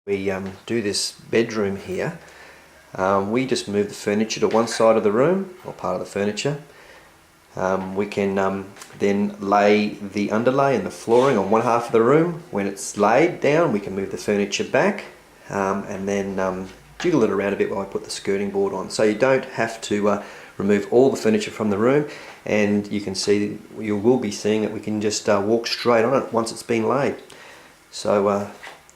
We do this bedroom here. We just move the furniture to one side of the room, or part of the furniture. We can then lay the underlay and the flooring on one half of the room. When it's laid down, we can move the furniture back and then jiggle it around a bit while I put the skirting board on. So you don't have to remove all the furniture from the room, and you can see, you will be seeing that we can just walk straight on it once it's been laid. So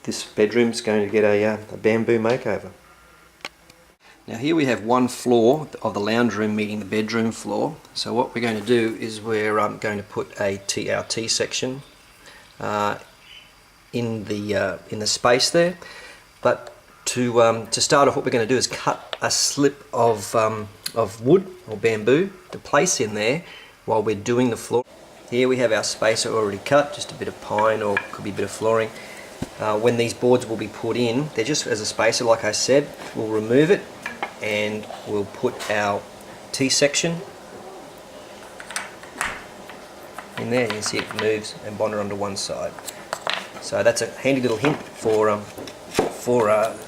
this bedroom is going to get a bamboo makeover. Now here we have one floor of the lounge room meeting the bedroom floor. So what we're going to do is we're going to put our T section in the space there. But to start off, what we're going to do is cut a slip of wood or bamboo to place in there while we're doing the floor. Here we have our spacer already cut, just a bit of pine or could be a bit of flooring. When these boards will be put in, they're just as a spacer, like I said. We'll remove it and we'll put our T-section in there. You can see it moves and bond it onto one side. So that's a handy little hint for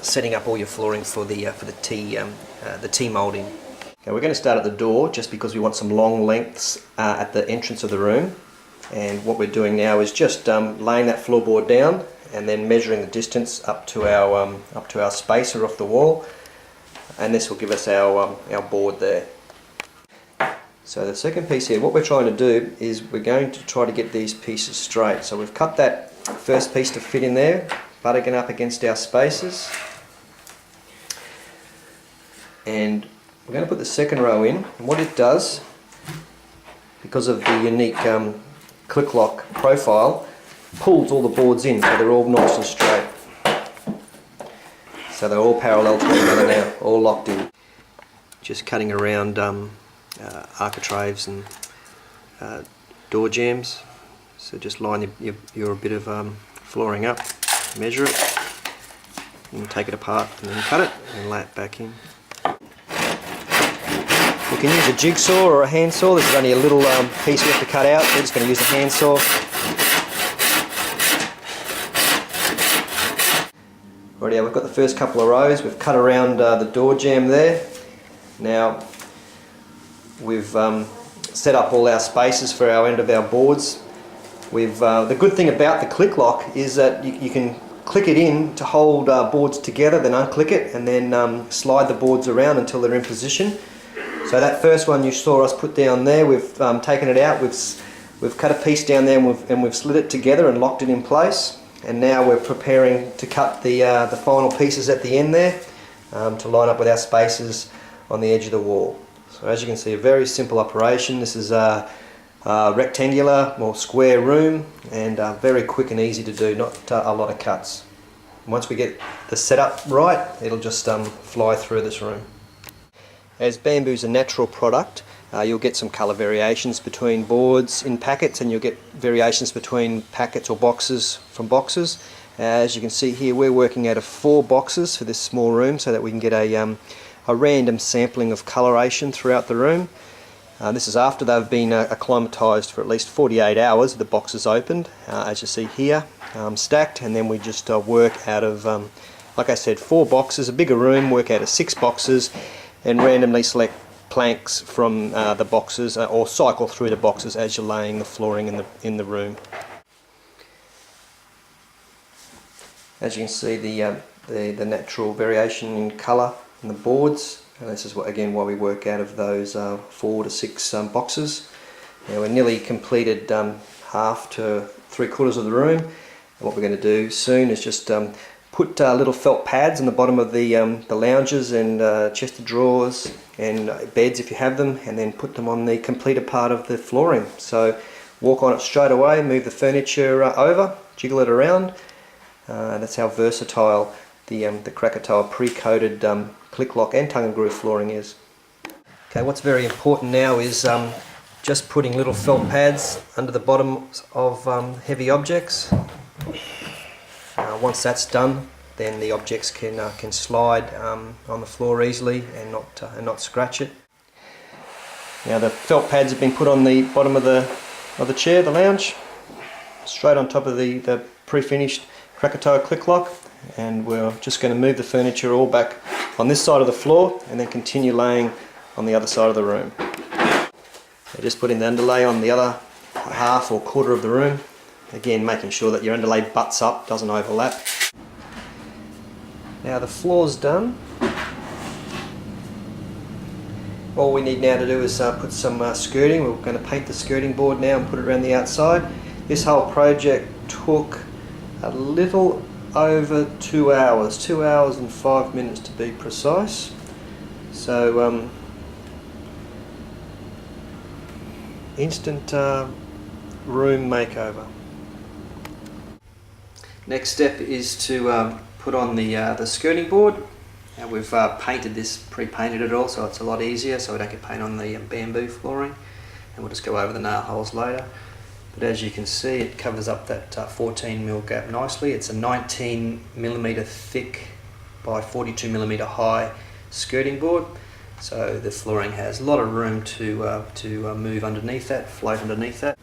setting up all your flooring for the T molding. Okay, we're going to start at the door just because we want some long lengths at the entrance of the room. And what we're doing now is just laying that floorboard down and then measuring the distance up to our spacer off the wall, and this will give us our board there. So the second piece here, what we're trying to do is we're going to try to get these pieces straight. So we've cut that first piece to fit in there, buttoning up against our spacers, and we're going to put the second row in. And what it does, because of the unique click lock profile, pulls all the boards in so they're all nice and straight. So they're all parallel to one another now, all locked in. Just cutting around architraves and door jambs. So just line your bit of flooring up, measure it, and take it apart and then cut it and lay it back in. You can use a jigsaw or a handsaw. This is only a little piece we have to cut out. We're just going to use a handsaw. Alrighty, we've got the first couple of rows. We've cut around the door jamb there. Now we've set up all our spaces for our end of our boards. The good thing about the click lock is that you can click it in to hold boards together, then unclick it and then slide the boards around until they're in position. So that first one you saw us put down there, we've taken it out, we've cut a piece down there and we've slid it together and locked it in place. And now we're preparing to cut the final pieces at the end there to line up with our spacers on the edge of the wall. So as you can see, a very simple operation. This is a rectangular or square room, and very quick and easy to do, not a lot of cuts. And once we get the setup right, it'll just fly through this room. As bamboo's a natural product, you'll get some colour variations between boards in packets, and you'll get variations between packets or boxes from boxes. As you can see here, we're working out of 4 boxes for this small room so that we can get a random sampling of coloration throughout the room. This is after they've been acclimatised for at least 48 hours, the boxes opened, as you see here, stacked, and then we just work out of, like I said, 4 boxes, a bigger room, work out of 6 boxes, and randomly select planks from the boxes, or cycle through the boxes as you're laying the flooring in the room. As you can see, the natural variation in colour in the boards, and this is again why we work out of those 4 to 6 boxes. Now we're nearly completed half to 3/4 of the room, and what we're going to do soon is just put little felt pads on the bottom of the lounges and chest of drawers and beds if you have them, and then put them on the completed part of the flooring. So walk on it straight away, move the furniture over, jiggle it around. That's how versatile the Krakatoa pre-coated click lock and tongue and groove flooring is. Okay, what's very important now is just putting little felt pads under the bottoms of heavy objects. Once that's done, then the objects can slide on the floor easily and not scratch it. Now the felt pads have been put on the bottom of the chair, the lounge, straight on top of the pre-finished Krakatoa click lock, and we're just going to move the furniture all back on this side of the floor and then continue laying on the other side of the room. So just putting the underlay on the other half or quarter of the room, again making sure that your underlay butts up, doesn't overlap. Now the floor's done. All we need now to do is put some skirting. We're going to paint the skirting board now and put it around the outside. This whole project took a little over 2 hours, 2 hours and 5 minutes to be precise. So instant room makeover. Next step is to put on the skirting board. Now we've painted this, pre-painted it all, so it's a lot easier, so we don't get paint on the bamboo flooring, and we'll just go over the nail holes later. But as you can see, it covers up that 14mm gap nicely. It's a 19mm thick by 42mm high skirting board, so the flooring has a lot of room to move underneath that, float underneath that.